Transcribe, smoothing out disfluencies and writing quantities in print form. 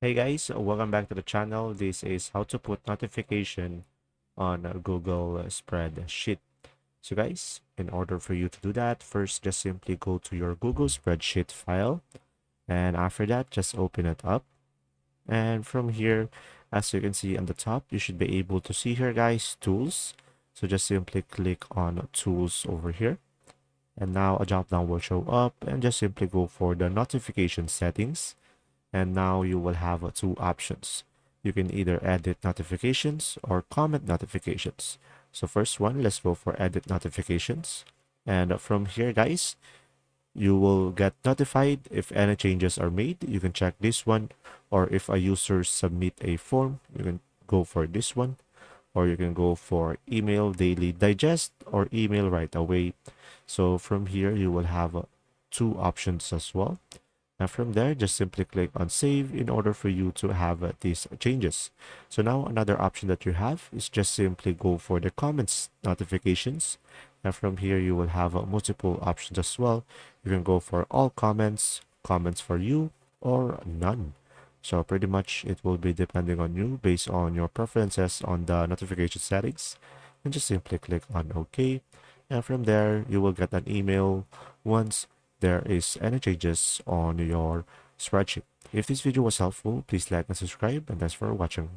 Hey guys, welcome back to the channel. This is how to put notification on Google Spreadsheet. So guys, in order for you to do that, first just simply go to your Google Spreadsheet file, and after that just open it up. And from here, as you can see on the top, you should be able to see here guys, tools. So just simply click on tools over here. And now a drop down will show up, and just simply go for the notification settings. And now you will have two options. You can either edit notifications or comment notifications. So first one, let's go for edit notifications. And from here, guys, you will get notified if any changes are made. You can check this one, or if a user submit a form, you can go for this one, or you can go for email daily digest or email right away. So from here, you will have two options as well. And from there, just simply click on save in order for you to have these changes. So now another option that you have is just simply go for the comments notifications. And from here, you will have multiple options as well. You can go for all comments, comments for you, or none. So pretty much it will be depending on you based on your preferences on the notification settings. And just simply click on OK. And from there, you will get an email once there is any changes on your spreadsheet. If this video was helpful, please like and subscribe, and thanks for watching.